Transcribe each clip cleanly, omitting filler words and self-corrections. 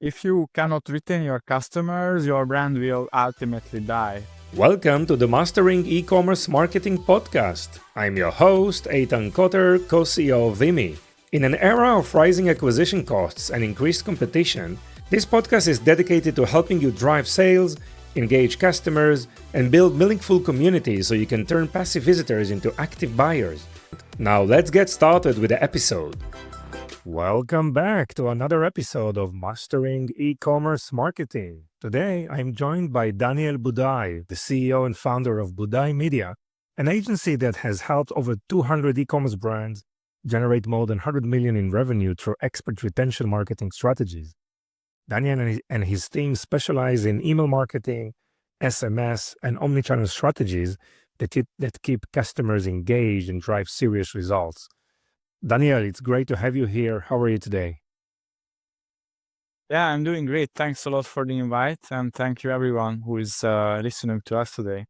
If you cannot retain your customers, your brand will ultimately die. Welcome to the Mastering E-commerce Marketing Podcast. I'm your host, Eitan Kotter, co-CEO of Vimy. In an era of rising acquisition costs and increased competition, this podcast is dedicated to helping you drive sales, engage customers, and build meaningful communities so you can turn passive visitors into active buyers. Now let's get started with the episode. Welcome back to another episode of Mastering E-commerce Marketing. Today, I'm joined by Daniel Budai, the CEO and founder of Budai Media, an agency that has helped over 200 e-commerce brands generate more than 100 million in revenue through expert retention marketing strategies. Daniel and his team specialize in email marketing, SMS, and omnichannel strategies that keep customers engaged and drive serious results. Daniel, it's great to have you here. How are you today? Yeah, I'm doing great. Thanks a lot for the invite, and thank you everyone who is listening to us today.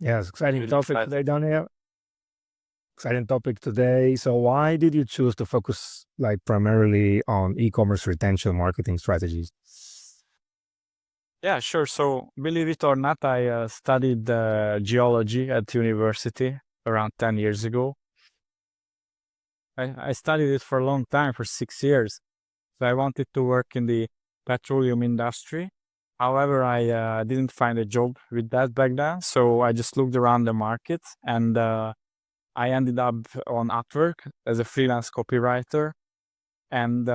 Yes, exciting topic today, Daniel. Exciting topic today. So why did you choose to focus primarily on e-commerce retention marketing strategies? Yeah, sure. So believe it or not, I studied geology at university around 10 years ago. I studied it for a long time, for 6 years. So I wanted to work in the petroleum industry. However, I didn't find a job with that back then. So I just looked around the market and I ended up on Upwork as a freelance copywriter. And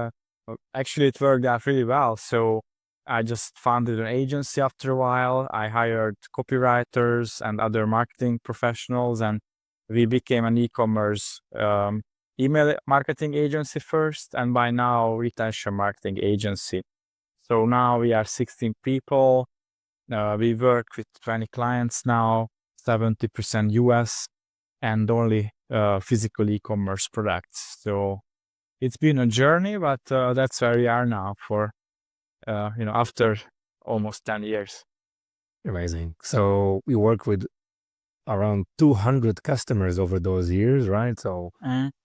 actually, it worked out really well. So I just founded an agency after a while. I hired copywriters and other marketing professionals, and we became an e-commerce email marketing agency first, and by now retention marketing agency. So now we are 16 people. We work with 20 clients now, 70% US, and only physical e-commerce products. So it's been a journey, but that's where we are now for, after almost 10 years. Amazing. So we work with around 200 customers over those years, right? So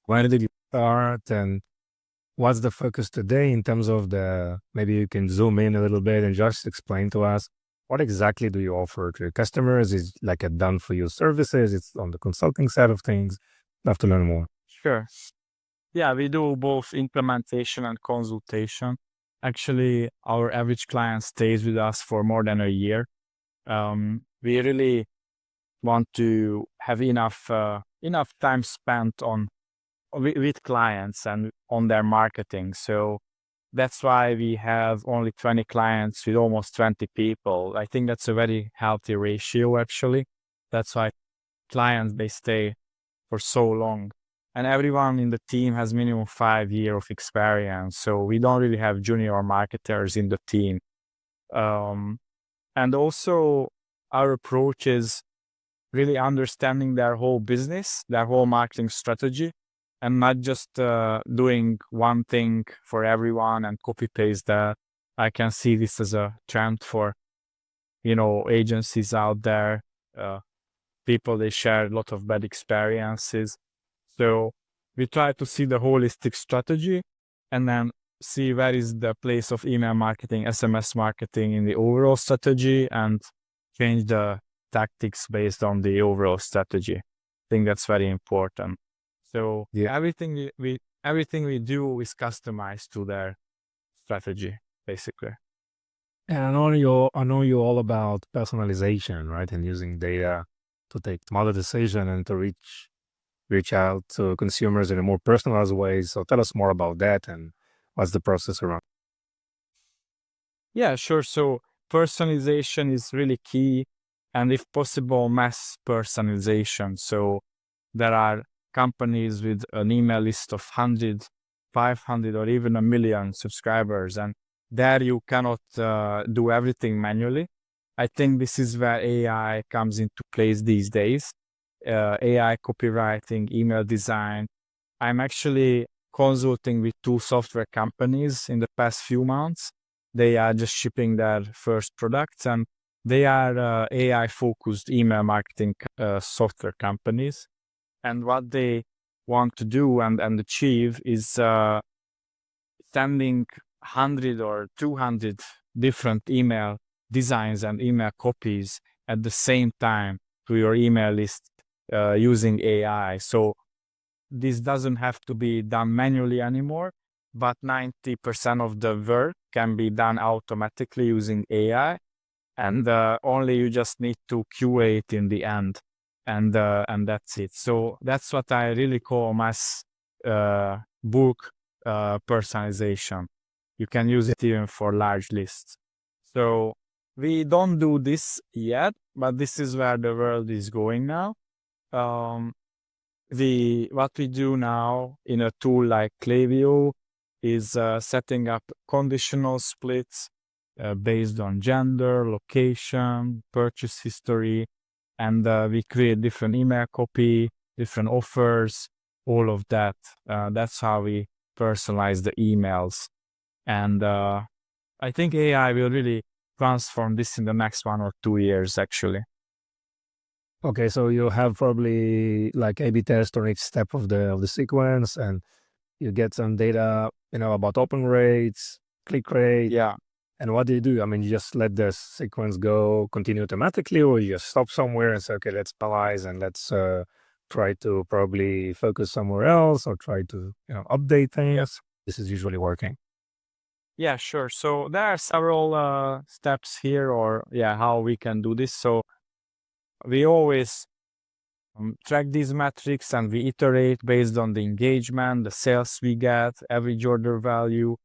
when did you start and what's the focus today in terms of maybe you can zoom in a little bit and just explain to us what exactly do you offer to your customers? Is like a done for you services? It's on the consulting side of things. Love to learn more. Sure. Yeah, we do both implementation and consultation. Actually, our average client stays with us for more than a year. We really want to have enough time spent with clients and on their marketing. So that's why we have only 20 clients with almost 20 people. I think that's a very healthy ratio, actually. That's why clients, they stay for so long. And everyone in the team has minimum 5 years of experience. So we don't really have junior marketers in the team. And also our approach is really understanding their whole business, their whole marketing strategy, and not just doing one thing for everyone and copy paste that. I can see this as a trend for, agencies out there. People, they share a lot of bad experiences. So we try to see the holistic strategy and then see where is the place of email marketing, SMS marketing in the overall strategy, and change the tactics based on the overall strategy. I think that's very important. So everything we do is customized to their strategy, basically. And I know you all about personalization, right? And using data to take smarter decision and to reach out to consumers in a more personalized way. So tell us more about that and what's the process around. Yeah, sure. So personalization is really key, and if possible, mass personalization. So there are companies with an email list of 100, 500, or even a million subscribers, and there you cannot do everything manually. I think this is where AI comes into place these days. AI copywriting, email design. I'm actually consulting with 2 software companies in the past few months. They are just shipping their first products, and they are AI-focused email marketing software companies. And what they want to do and achieve is sending 100 or 200 different email designs and email copies at the same time to your email list using AI. So this doesn't have to be done manually anymore, but 90% of the work can be done automatically using AI, and only you just need to QA it in the end, and that's it. So that's what I really call mass bulk personalization. You can use it even for large lists. So we don't do this yet, but this is where the world is going now. Um, what we do now in a tool like Klaviyo is setting up conditional splits based on gender, location, purchase history, and we create different email copy, different offers, all of that. That's how we personalize the emails. And I think AI will really transform this in the next 1 or 2 years, actually. Okay, so you have probably like A/B test on each step of the sequence, and you get some data, about open rates, click rate. Yeah. And what do you do? I mean, you just let the sequence go, continue automatically, or you just stop somewhere and say, okay, let's pause and let's try to probably focus somewhere else, or try to update things. Yes. This is usually working. Yeah, sure. So there are several steps here, or how we can do this. So we always track these metrics and we iterate based on the engagement, the sales we get, average order value.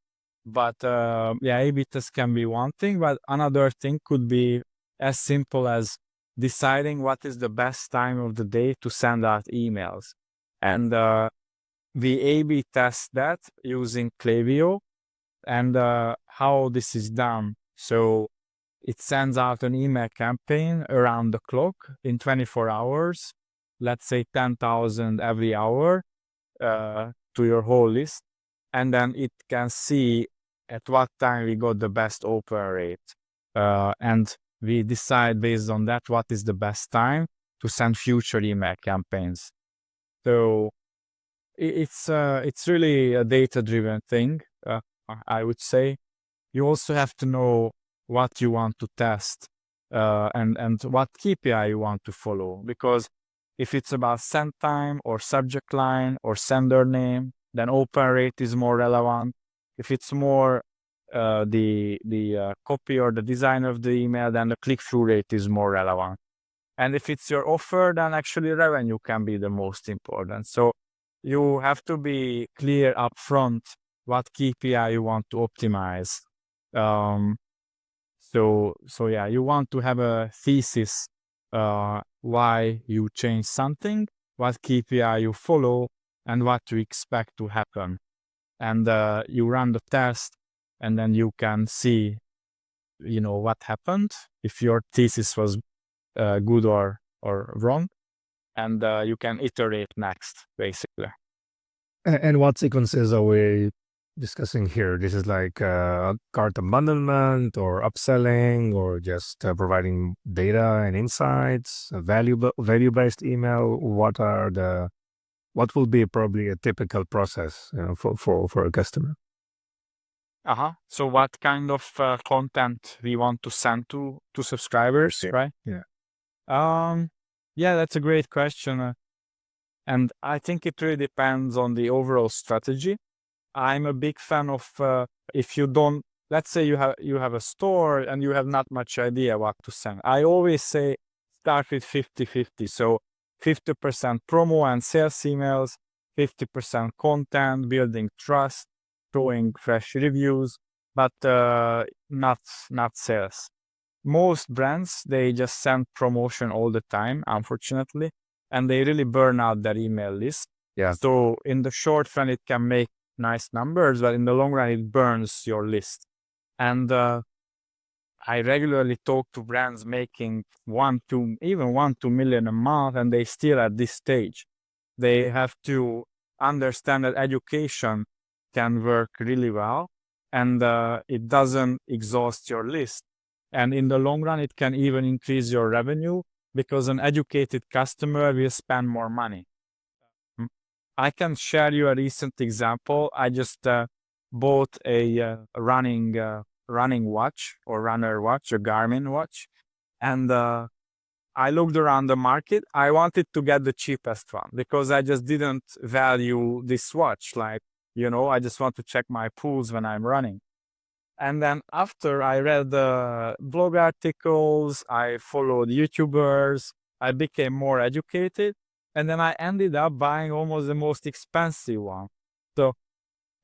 But A/B test can be one thing, but another thing could be as simple as deciding what is the best time of the day to send out emails. And we A/B test that using Klaviyo, and how this is done. So it sends out an email campaign around the clock in 24 hours, let's say 10,000 every hour to your whole list. And then it can see at what time we got the best open rate. And we decide based on that what is the best time to send future email campaigns. So it's really a data-driven thing, I would say. You also have to know what you want to test and what KPI you want to follow. Because if it's about send time or subject line or sender name, then open rate is more relevant. If it's more the copy or the design of the email, then the click-through rate is more relevant. And if it's your offer, then actually revenue can be the most important. So you have to be clear upfront what KPI you want to optimize. You want to have a thesis why you change something, what KPI you follow, and what you expect to happen. And you run the test, and then you can see, what happened, if your thesis was good or wrong, and you can iterate next, basically. And what sequences are we discussing here? This is like cart abandonment or upselling, or just providing data and insights, a value-based email. What will be probably a typical process for a customer? So what kind of content we want to send to subscribers, right? Yeah. That's a great question. And I think it really depends on the overall strategy. I'm a big fan of if you don't, let's say you have a store and you have not much idea what to send. I always say start with 50-50. So 50% promo and sales emails, 50% content, building trust, showing fresh reviews, but not sales. Most brands, they just send promotion all the time, unfortunately, and they really burn out their email list. Yeah. So in the short run, it can make nice numbers, but in the long run, it burns your list. And I regularly talk to brands making 2 million a month, and they still at this stage. They have to understand that education can work really well, and it doesn't exhaust your list. And in the long run, it can even increase your revenue because an educated customer will spend more money. I can share you a recent example. I just bought a running watch or runner watch, a Garmin watch, and I looked around the market. I wanted to get the cheapest one because I just didn't value this watch. Like, I just want to check my pulse when I'm running. And then after I read the blog articles, I followed YouTubers, I became more educated, and then I ended up buying almost the most expensive one. So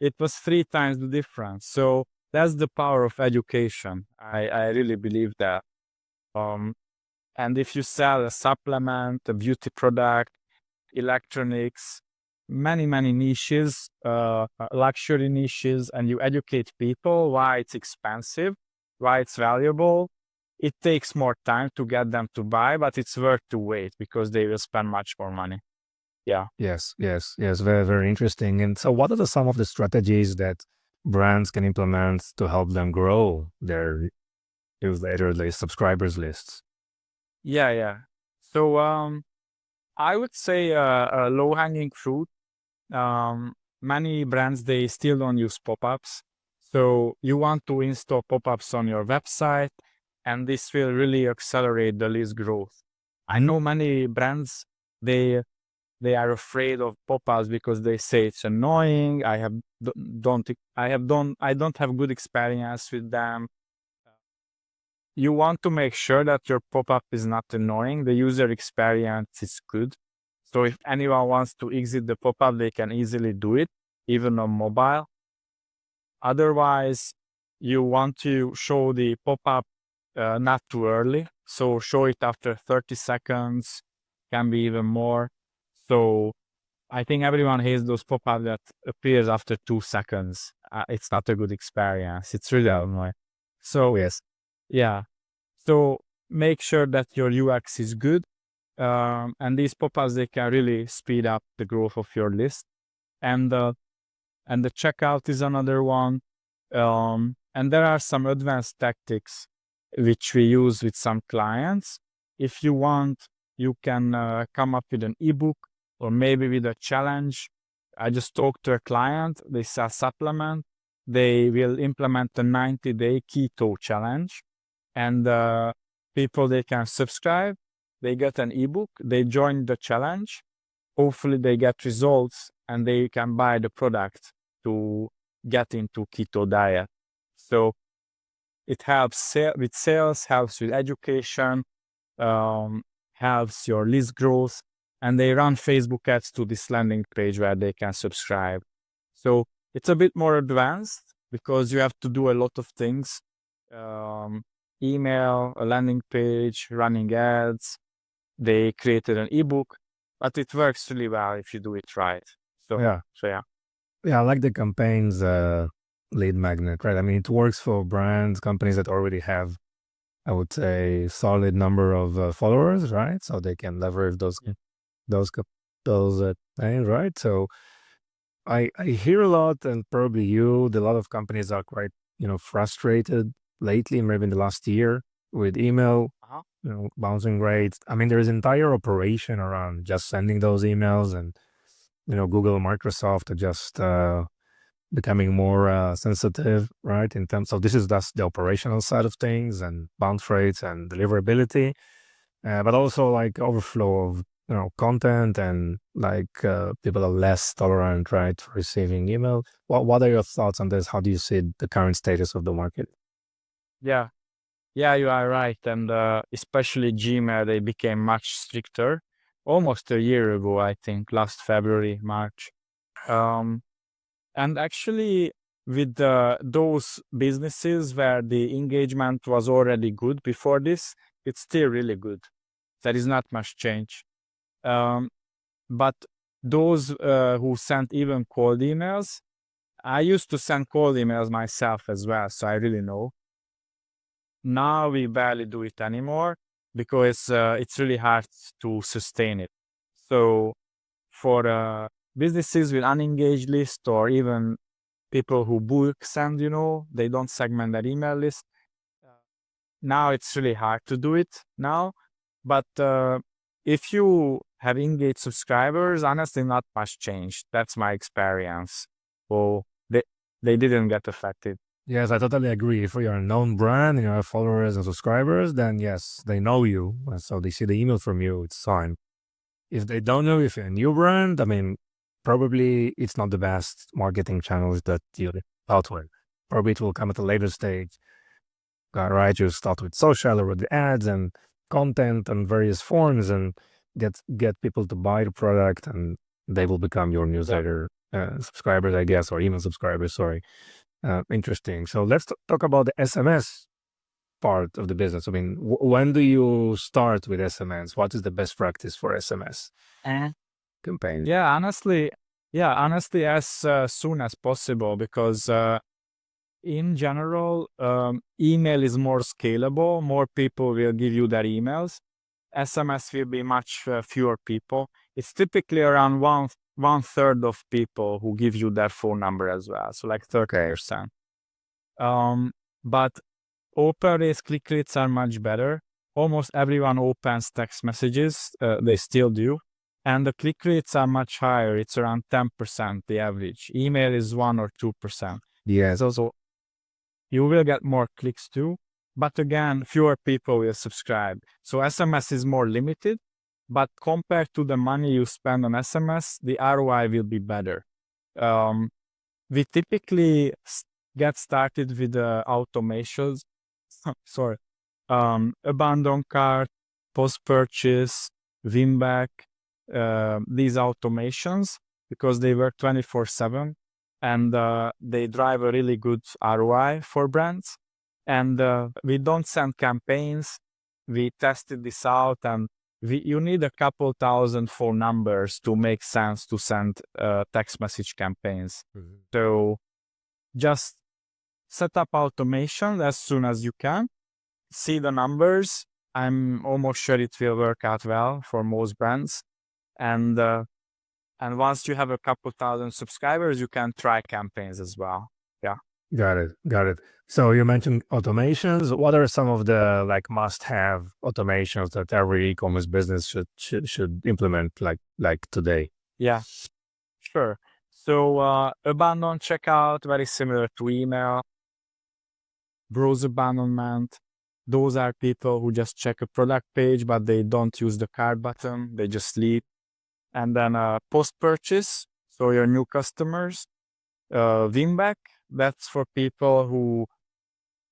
it was 3 times the difference. So that's the power of education. I really believe that. Um, and if you sell a supplement, a beauty product, electronics, many niches, luxury niches, and you educate people why it's expensive, why it's valuable, it takes more time to get them to buy, but it's worth to wait because they will spend much more money. Yeah. Yes, yes, yes. Very, very interesting. And so, what are some of the strategies that brands can implement to help them grow their newsletter list, subscribers lists? Yeah. So I would say a low hanging fruit. Many brands, they still don't use pop-ups. So you want to install pop-ups on your website, and this will really accelerate the list growth. I know many brands, they are afraid of pop-ups because they say it's annoying. I don't have good experience with them. You want to make sure that your pop-up is not annoying. The user experience is good. So if anyone wants to exit the pop-up, they can easily do it, even on mobile. Otherwise, you want to show the pop-up not too early. So show it after 30 seconds, can be even more. So I think everyone hates those pop-up that appears after 2 seconds. It's not a good experience. It's really annoying. Oh, So yes. yeah. So make sure that your UX is good. And these pop-ups, they can really speed up the growth of your list. And the checkout is another one. And there are some advanced tactics which we use with some clients. If you want, you can come up with an ebook or maybe with a challenge. I just talked to a client, they sell supplement. They will implement a 90-day keto challenge, and people, they can subscribe, they get an ebook, they join the challenge, hopefully they get results, and they can buy the product to get into keto diet. So it helps with sales, helps with education, um, helps your list growth, and they run Facebook ads to this landing page where they can subscribe. So it's a bit more advanced because you have to do a lot of things. Um, Email, a landing page, running ads. They created an ebook, but it works really well if you do it right. So, Yeah. yeah. Yeah, I like the campaigns lead magnet, right? I mean, it works for brands, companies that already have, I would say, solid number of followers, right? So they can leverage Yeah. those cap- those things, right? So I hear a lot, and probably a lot of companies are quite frustrated lately, maybe in the last year, with email Uh-huh. bouncing rates. I mean, there is entire operation around just sending those emails, and Google, Microsoft are just becoming more sensitive, right? In terms of that's the operational side of things and bounce rates and deliverability, but also like overflow of content, and like people are less tolerant, right, for receiving email. What are your thoughts on this? How do you see the current status of the market? Yeah. Yeah, you are right. And especially Gmail, they became much stricter almost a year ago, I think, last February, March. Um, and actually, with those businesses where the engagement was already good before this, it's still really good. There is not much change. Um, but those who sent even cold emails, I used to send cold emails myself as well, so I really know. Now we barely do it anymore because it's really hard to sustain it. So for businesses with unengaged list, or even people who bulk send, they don't segment their email list. uh, Now it's really hard to do it now. But if you have engaged subscribers, honestly, not much changed. That's my experience. So they didn't get affected. Yes, I totally agree. If you're a known brand and you have followers and subscribers, then yes, they know you. And so they see the email from you, it's fine. If they don't know, if you're a new brand, I mean, probably it's not the best marketing channels that you're out with. Probably it will come at a later stage. Right? You start with social or with the ads and content and various forms and get people to buy the product and they will become your newsletter subscribers, I guess, or email subscribers. Sorry. Interesting. So let's talk about the SMS part of the business. I mean, when do you start with SMS? What is the best practice for SMS campaign? Yeah, honestly, as soon as possible, because in general, email is more scalable. More people will give you their emails. SMS will be much fewer people. It's typically around one third of people who give you their phone number as well. So like 30%. But open rates, click rates are much better. Almost everyone opens text messages. They still do. And the click rates are much higher. It's around 10%, the average. Email is 1 or 2%. Yes. So you will get more clicks too. But again, fewer people will subscribe. So SMS is more limited. But compared to the money you spend on SMS, the ROI will be better. We typically get started with automations. Sorry. Abandon cart, post-purchase, win back, these automations, because they work 24/7 and they drive a really good ROI for brands. And we don't send campaigns. We tested this out, and you need a couple thousand phone numbers to make sense to send text message campaigns. So just set up automation as soon as you can. See the numbers. I'm almost sure it will work out well for most brands. And once you have a couple thousand subscribers, you can try campaigns as well. Yeah. Got it. So you mentioned automations. What are some of the like must-have automations that every e-commerce business should implement like today? Yeah, sure. So abandon checkout, very similar to email. Browse abandonment. Those are people who just check a product page, but they don't use the cart button. They just leave. And then post-purchase, so your new customers. Win back, that's for people who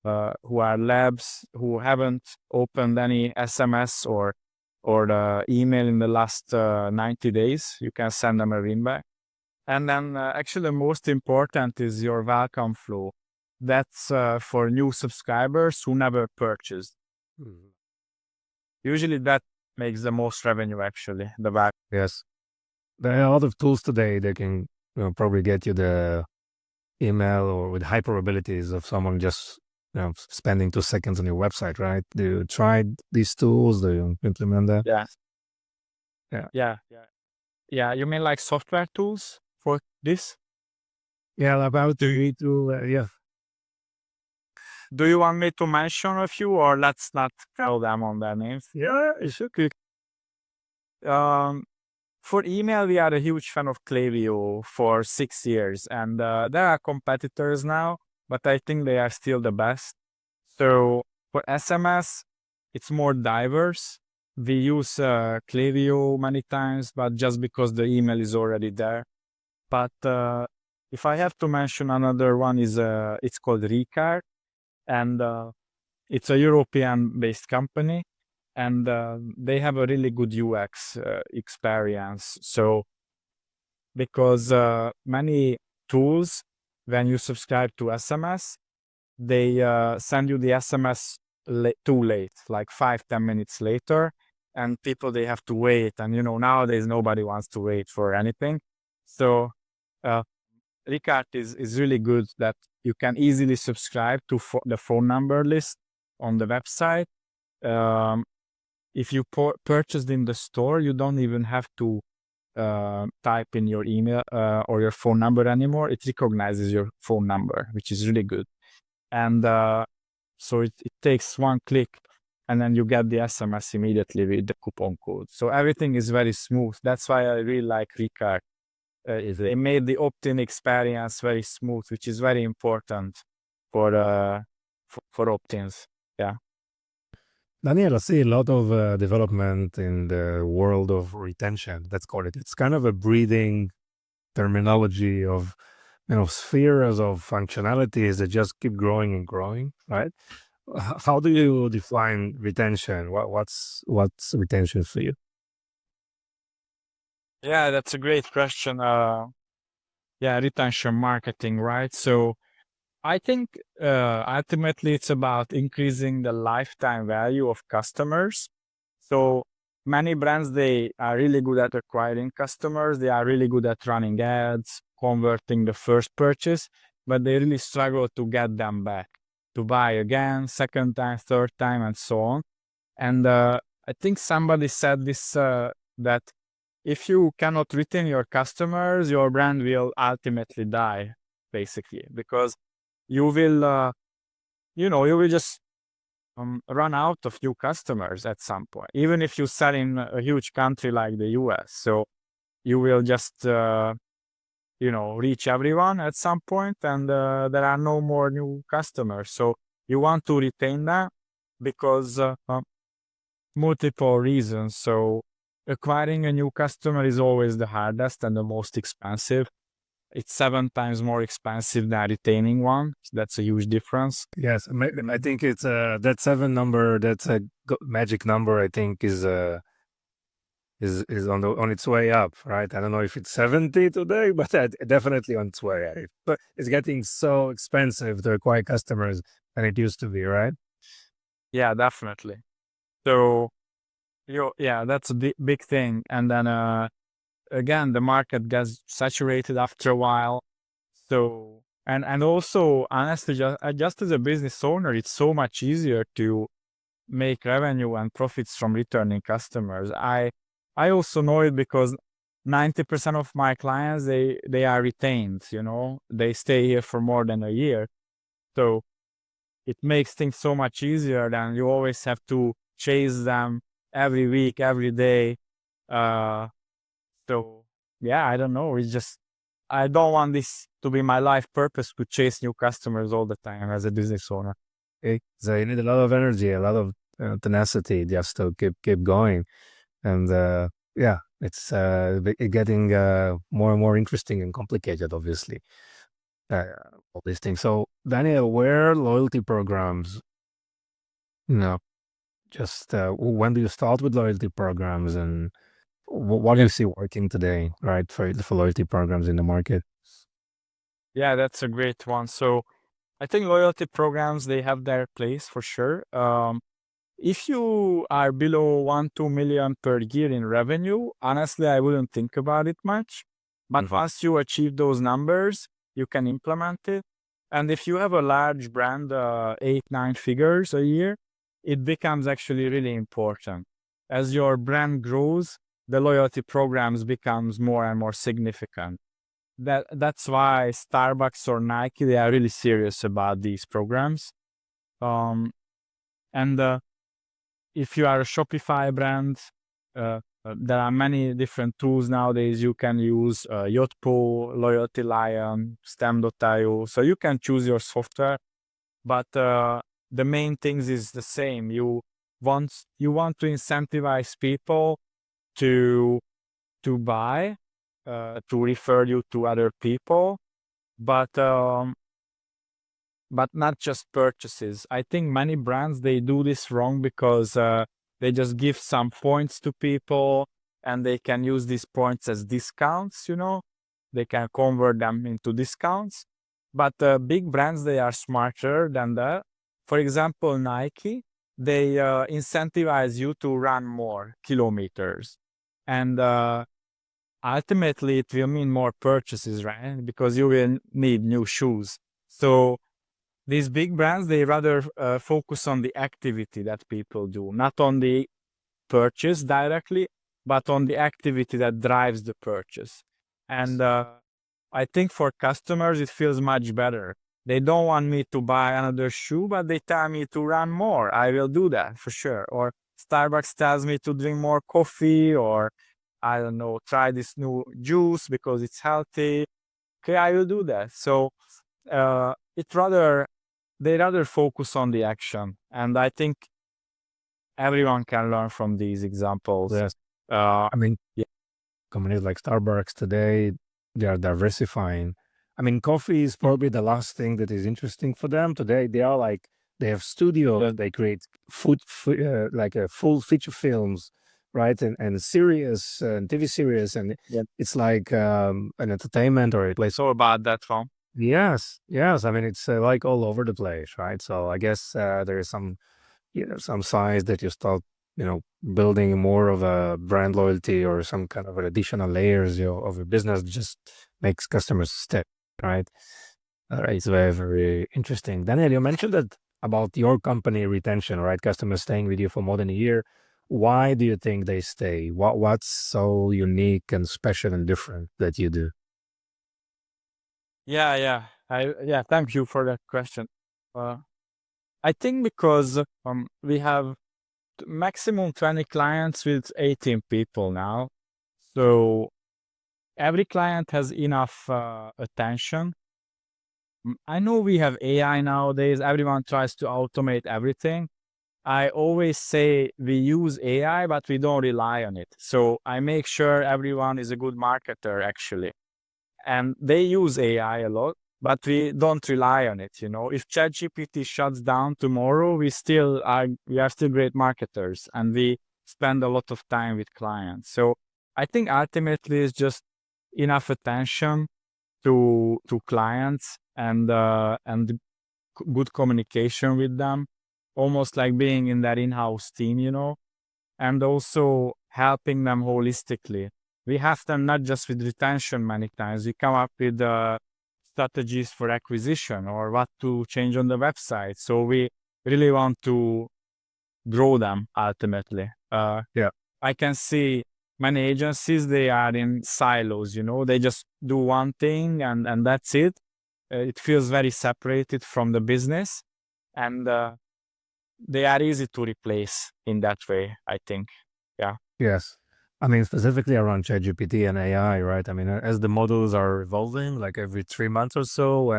are labs, who haven't opened any SMS or the email in the last 90 days. You can send them a win back. And then actually the most important is your welcome flow. That's for new subscribers who never purchased. Usually that makes the most revenue, actually, the back. Yes. There are a lot of tools today that can probably get you the email or with high probabilities of someone just spending 2 seconds on your website, right? Do you try these tools? Do you implement that? Yeah. You mean like software tools for this? Yeah, about to yeah. Do you want me to mention a few, or let's not tell them on their names? Yeah, it's okay. For email, we are a huge fan of Klaviyo for 6 years, and there are competitors now, but I think they are still the best. So for SMS, it's more diverse. We use Klaviyo many times, but just because the email is already there. But if I have to mention another one, it's called Recart, and it's a European-based company, and they have a really good UX experience. So because many tools, when you subscribe to SMS, they send you the SMS too late, like 5-10 minutes later, and people, they have to wait. And nowadays nobody wants to wait for anything. So Ricard is really good that you can easily subscribe to the phone number list on the website. If you purchased in the store, you don't even have to type in your email or your phone number anymore. It recognizes your phone number, which is really good. And so it takes one click, and then you get the SMS immediately with the coupon code. So everything is very smooth. That's why I really like Ricard. they made the opt-in experience very smooth, which is very important for opt-ins. Yeah. Daniel, I see a lot of development in the world of retention. Let's call it. It's kind of a breathing terminology of spheres of functionalities that just keep growing and growing, right? How do you define retention? What's retention for you? Yeah, that's a great question. Yeah, retention marketing, right? So I think ultimately it's about increasing the lifetime value of customers. So many brands, they are really good at acquiring customers. They are really good at running ads, converting the first purchase, but they really struggle to get them back, to buy again, second time, third time, and so on. And I think somebody said this that if you cannot retain your customers, your brand will ultimately die, basically, because you will, you will just run out of new customers at some point, even if you sell in a huge country like the US. So you will just, reach everyone at some point, and there are no more new customers. So you want to retain them because multiple reasons. So acquiring a new customer is always the hardest and the most expensive. It's 7 times more expensive than retaining one. So that's a huge difference. Yes, I think it's that seven number. That's a magic number. I think is on its way up, right? I don't know if it's 70 today, but definitely on its way. But it's getting so expensive to acquire customers than it used to be, right? Yeah, definitely. So yeah, that's a big thing. And then again, the market gets saturated after a while. So and also honestly, just as a business owner, it's so much easier to make revenue and profits from returning customers. I also know it because 90% of my clients, they are retained, they stay here for more than a year. So it makes things so much easier than you always have to chase them every week, every day. Uh, so yeah, I don't know. It's just I don't want this to be my life purpose to chase new customers all the time as a business owner. Okay. So you need a lot of energy, a lot of tenacity just to keep going, and yeah, it's getting more and more interesting and complicated, obviously. Uh, all these things. So, Daniel, where loyalty programs, you know, just when do you start with loyalty programs, and what do you see working today, right, for loyalty programs in the market? Yeah, that's a great one. So I think loyalty programs, they have their place for sure. If you are below 1-2 million per year in revenue, honestly, I wouldn't think about it much. But once you achieve those numbers, you can implement it. And if you have a large brand, 8-9 figures a year, it becomes actually really important. As your brand grows, the loyalty programs becomes more and more significant. That's why Starbucks or Nike, they are really serious about these programs. And if you are a Shopify brand, there are many different tools nowadays. You can use Yotpo, Loyalty Lion, Stem.io. So you can choose your software, but the main things is the same. You want to incentivize people to buy, to refer you to other people, but not just purchases. I think many brands, they do this wrong because they just give some points to people and they can use these points as discounts, they can convert them into discounts. But big brands, they are smarter than that. For example, Nike, they incentivize you to run more kilometers. And ultimately, it will mean more purchases, right? Because you will need new shoes. So these big brands, they rather focus on the activity that people do, not on the purchase directly, but on the activity that drives the purchase. And I think for customers, it feels much better. They don't want me to buy another shoe, but they tell me to run more. I will do that for sure. Or Starbucks tells me to drink more coffee, or I don't know, try this new juice because it's healthy. Okay, I will do that. So they rather focus on the action, and I think everyone can learn from these examples. Yes. Uh, I mean, yeah, companies like Starbucks today, they are diversifying. I mean, coffee is probably the last thing that is interesting for them today. They are like, they have studios, they create like full feature films, right? And series and TV series. And yeah. it's like an entertainment or a place. So about that one. Yes, yes. I mean, it's like all over the place, right? So I guess there is some some signs that you start, building more of a brand loyalty or some kind of an additional layers of your business just makes customers stick, right? It's very, very interesting. Daniel, you mentioned that about your company retention, right? Customers staying with you for more than a year. Why do you think they stay? What's so unique and special and different that you do? Yeah. Thank you for that question. Uh, I think because we have maximum 20 clients with 18 people now. So every client has enough attention. I know we have AI nowadays. Everyone tries to automate everything. I always say we use AI, but we don't rely on it. So I make sure everyone is a good marketer, actually. And they use AI a lot, but we don't rely on it. If ChatGPT shuts down tomorrow, we are still great marketers, and we spend a lot of time with clients. So I think ultimately it's just enough attention to clients and good communication with them, almost like being in that in-house team, and also helping them holistically. We have them not just with retention many times. We come up with strategies for acquisition or what to change on the website. So we really want to grow them ultimately. Yeah. I can see many agencies, they are in silos, they just do one thing and that's it. It feels very separated from the business, and they are easy to replace in that way, I think. Yeah. Yes. I mean, specifically around ChatGPT and AI, right? I mean, as the models are evolving, like every 3 months or so,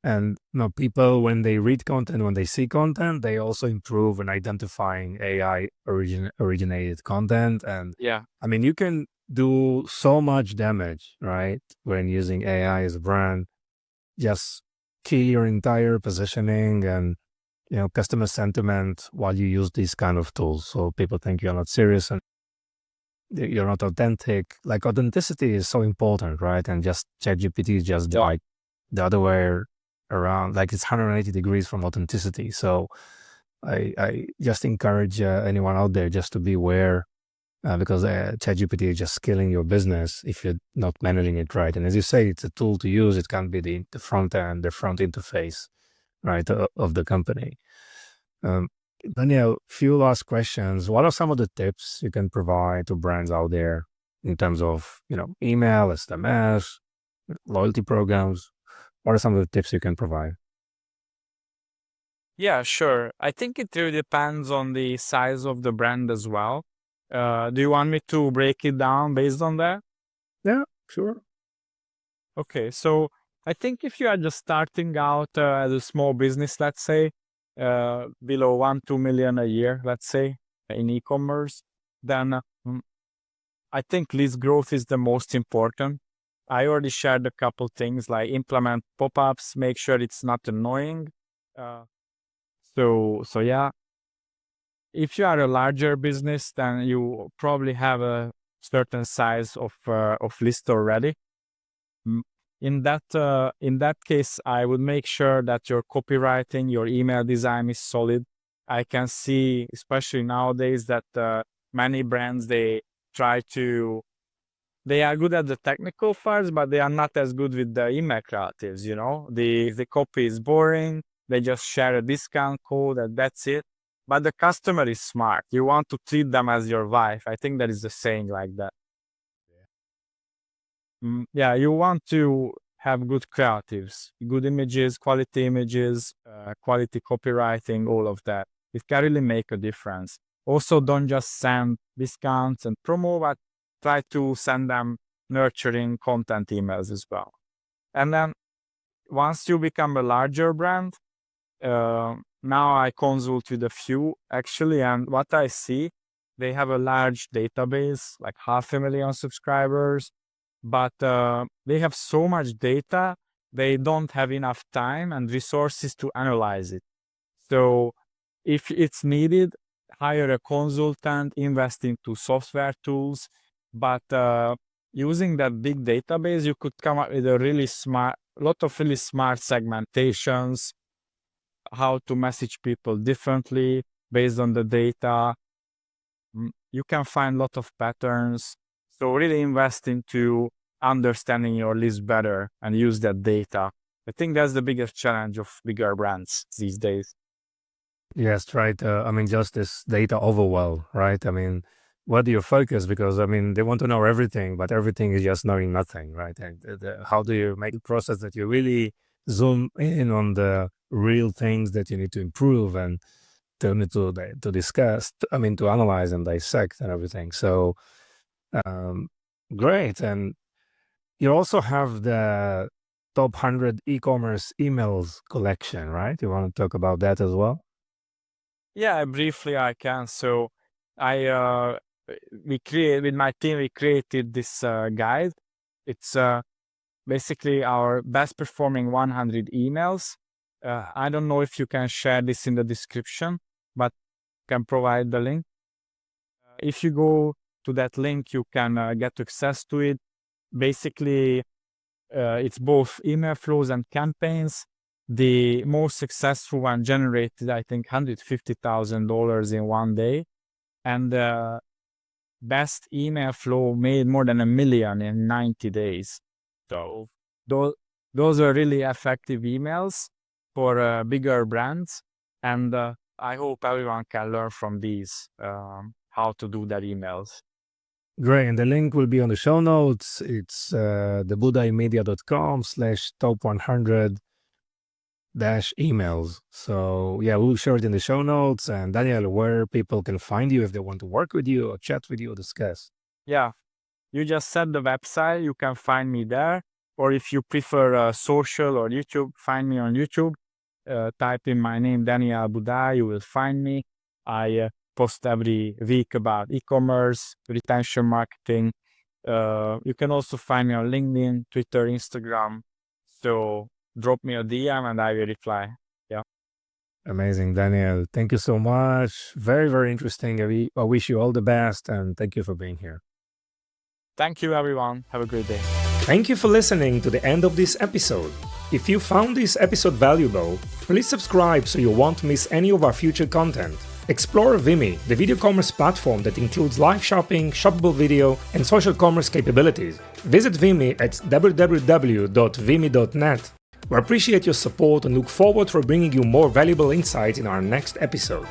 and people when they read content, when they see content, they also improve in identifying AI originated content. And Yeah. I mean, you can do so much damage, right? When using AI as a brand, just key your entire positioning and customer sentiment while you use these kind of tools. So people think you're not serious and you're not authentic. Like authenticity is so important, right? And just ChatGPT is just Yeah. like the other way around. Like it's 180 degrees from authenticity. So I just encourage anyone out there just to be aware because ChatGPT is just killing your business if you're not managing it right. And as you say, it's a tool to use. It can be the front end, the front interface, right, of the company. Um, Daniel, few last questions. What are some of the tips you can provide to brands out there in terms of, email, SMS, loyalty programs? What are some of the tips you can provide? Yeah, sure. I think it really depends on the size of the brand as well. Do you want me to break it down based on that? Yeah, sure. Okay, so I think if you are just starting out as a small business, let's say, below 1-2 million a year, let's say, in e-commerce, then I think list growth is the most important. I already shared a couple things like implement pop-ups, make sure it's not annoying. Uh, so yeah, if you are a larger business, then you probably have a certain size of list already. Mm, in that case, I would make sure that your copywriting, your email design is solid. I can see, especially nowadays, that many brands they are good at the technical parts, but they are not as good with the email creatives. The copy is boring. They just share a discount code and that's it. But the customer is smart. You want to treat them as your wife. I think there is a saying like that. Yeah, you want to have good creatives, good images, quality copywriting, all of that. It can really make a difference. Also, don't just send discounts and promo, but try to send them nurturing content emails as well. And then once you become a larger brand, now I consult with a few actually, and what I see, they have a large database, like 500,000 subscribers, but they have so much data, they don't have enough time and resources to analyze it. So if it's needed, hire a consultant, invest into software tools, but using that big database, you could come up with a lot of really smart segmentations, how to message people differently based on the data. You can find a lot of patterns. So really invest into understanding your list better and use that data. I think that's the biggest challenge of bigger brands these days. Yes, right. I mean, just this data overwhelm, right? I mean, what do you focus? Because I mean, they want to know everything, but everything is just knowing nothing, right? And how do you make a process that you really zoom in on the real things that you need to improve and to discuss? I mean, to analyze and dissect and everything. So, um, great. And you also have the top 100 e-commerce emails collection, right? You want to talk about that as well? Yeah, briefly I can. So I with my team we created this guide. It's basically our best performing 100 emails. I don't know if you can share this in the description, but can provide the link. If you go to that link, you can get access to it. Basically, it's both email flows and campaigns. The most successful one generated, I think, $150,000 in one day. And the best email flow made more than $1 million in 90 days. So those are really effective emails for bigger brands. And I hope everyone can learn from these, how to do their emails. Great. And the link will be on the show notes. It's the budaimedia.com/top 100 emails. So yeah, we'll share it in the show notes. And Daniel, where people can find you if they want to work with you or chat with you or discuss. Yeah, you just set the website, you can find me there. Or if you prefer social or YouTube, find me on YouTube. Type in my name, Daniel Budai, you will find me. I post every week about e-commerce, retention marketing. You can also find me on LinkedIn, Twitter, Instagram. So drop me a DM and I will reply. Yeah. Amazing, Daniel. Thank you so much. Very, very interesting. I wish you all the best and thank you for being here. Thank you, everyone. Have a great day. Thank you for listening to the end of this episode. If you found this episode valuable, please subscribe so you won't miss any of our future content. Explore Vimy, the video commerce platform that includes live shopping, shoppable video, and social commerce capabilities. Visit Vimy at www.vimy.net. We appreciate your support and look forward for bringing you more valuable insights in our next episode.